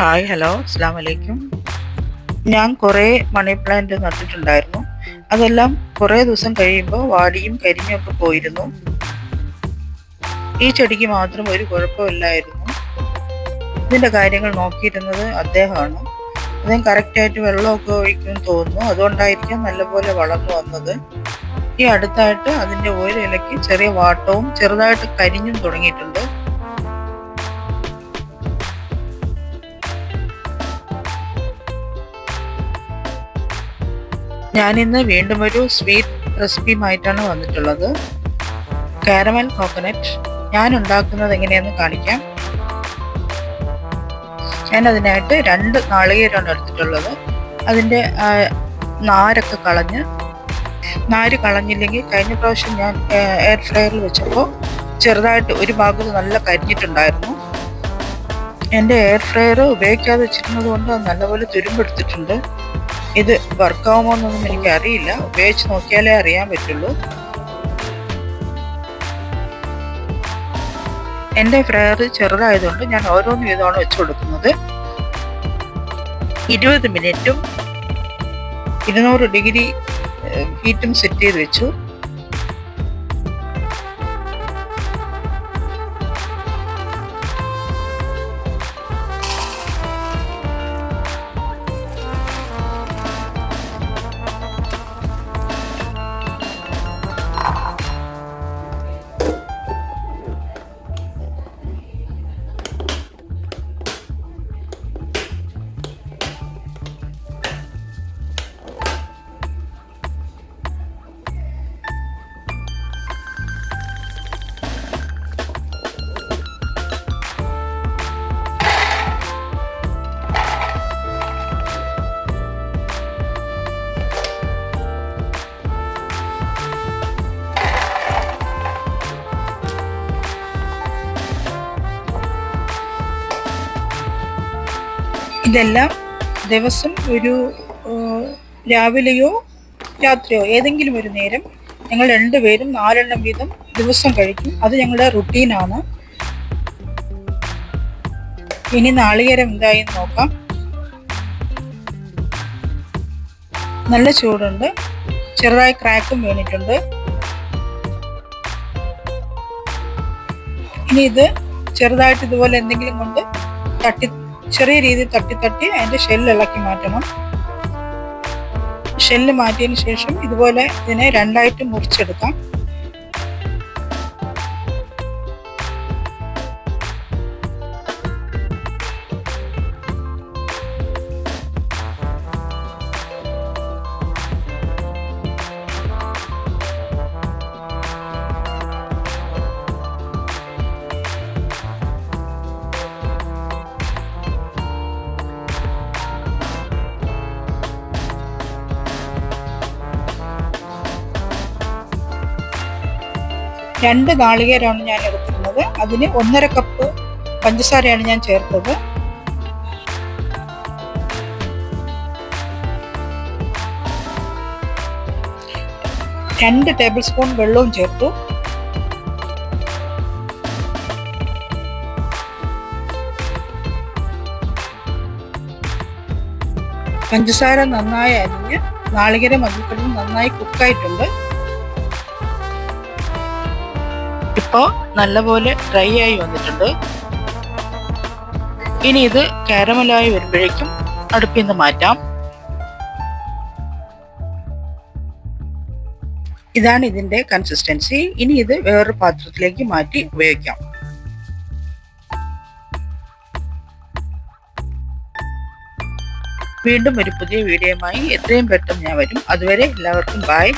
Hi hello അസ്സാം വലൈക്കും. ഞാൻ കുറേ മണി പ്ലാന്റ് നട്ടിട്ടുണ്ടായിരുന്നു. അതെല്ലാം കുറേ ദിവസം കഴിയുമ്പോൾ വാടിയും കരിഞ്ഞും ഒക്കെ പോയിരുന്നു. ഈ ചെടിക്ക് മാത്രം ഒരു കുഴപ്പമില്ലായിരുന്നു. ഇതിൻ്റെ കാര്യങ്ങൾ നോക്കിയിരുന്നത് അദ്ദേഹമാണ്. അദ്ദേഹം കറക്റ്റായിട്ട് വെള്ളമൊക്കെ ഒഴിക്കുമെന്ന് തോന്നുന്നു. അതുകൊണ്ടായിരിക്കാം നല്ലപോലെ വളർന്നു വന്നത്. ഈ അടുത്തായിട്ട് അതിൻ്റെ ഒരു ഇലയ്ക്ക് ചെറിയ വാട്ടവും ചെറുതായിട്ട് കരിഞ്ഞും തുടങ്ങിയിട്ടുണ്ട്. ഞാനിന്ന് വീണ്ടും ഒരു സ്വീറ്റ് റെസിപ്പിയുമായിട്ടാണ് വന്നിട്ടുള്ളത്. കാരമൽ കോക്കനട്ട് ഞാൻ ഉണ്ടാക്കുന്നത് എങ്ങനെയാണെന്ന് കാണിക്കാം. ഞാൻ അതിനായിട്ട് 2 നാളികേരമാണ് എടുത്തിട്ടുള്ളത്. അതിൻ്റെ നാരൊക്കെ നാര് കളഞ്ഞില്ലെങ്കിൽ കഴിഞ്ഞ പ്രാവശ്യം ഞാൻ എയർ ഫ്രയറിൽ വെച്ചപ്പോൾ ചെറുതായിട്ട് ഒരു ഭാഗത്ത് നല്ല കരിഞ്ഞിട്ടുണ്ടായിരുന്നു. എൻ്റെ എയർ ഫ്രയർ ഉപയോഗിക്കാതെ വെച്ചിരുന്നത് കൊണ്ട് അത് നല്ലപോലെ തുരുമ്പെടുത്തിട്ടുണ്ട്. ഇത് വർക്കാവുമോ എന്നൊന്നും എനിക്കറിയില്ല. ഉപയോഗിച്ച് നോക്കിയാലേ അറിയാൻ പറ്റുള്ളൂ. എൻ്റെ ഫ്രയർ ചെറുതായതുകൊണ്ട് ഞാൻ ഓരോന്ന് വീതമാണ് വെച്ച് കൊടുക്കുന്നത്. 20 മിനിറ്റും 200 ഡിഗ്രി ഹീറ്റും സെറ്റ് ചെയ്ത് വെച്ചു. ഇതെല്ലാം ദിവസം ഒരു രാവിലെയോ രാത്രിയോ ഏതെങ്കിലും ഒരു നേരം ഞങ്ങൾ 2 പേരും 4 എണ്ണം വീതം ദിവസം കഴിക്കും. അത് ഞങ്ങളുടെ റുട്ടീനാണ്. ഇനി നാളികേരം എന്തായെന്ന് നോക്കാം. നല്ല ചൂടുണ്ട്, ചെറുതായി ക്രാക്കും വീണിട്ടുണ്ട്. ഇനി ഇത് ചെറുതായിട്ട് ഇതുപോലെ എന്തെങ്കിലും കൊണ്ട് ചെറിയ രീതിയിൽ തട്ടി അതിൻ്റെ ഷെല്ല് ഇളക്കി മാറ്റണം. ഷെല്ല് മാറ്റിയതിന് ശേഷം ഇതുപോലെ ഇതിനെ 2ആയിട്ട് മുറിച്ചെടുക്കാം. രണ്ട് നാളികേരമാണ് ഞാൻ എടുത്തിരുന്നത്. അതിന് 1.5 കപ്പ് പഞ്ചസാരയാണ് ഞാൻ ചേർത്തത്. രണ്ട് ടേബിൾ സ്പൂൺ വെള്ളവും ചേർത്തു. പഞ്ചസാര നന്നായി അരിഞ്ഞ് നാളികേരം അതിൽക്കിടന്ന് നന്നായി കുക്കായിട്ടുണ്ട്. ഇപ്പോൾ നല്ലപോലെ ഡ്രൈ ആയി വന്നിട്ടുണ്ട്. ഇനി ഇത് കാരമലായി വരുമ്പോഴേക്കും അടുപ്പിൽ നിന്ന് മാറ്റാം. ഇതാണ് ഇതിൻ്റെ കൺസിസ്റ്റൻസി. ഇനി ഇത് വേറൊരു പാത്രത്തിലേക്ക് മാറ്റി ഉപയോഗിക്കാം. വീണ്ടും ഒരു പുതിയ വീഡിയോയുമായി എത്രയും പെട്ടെന്ന് ഞാൻ വരും. അതുവരെ എല്ലാവർക്കും ബൈ.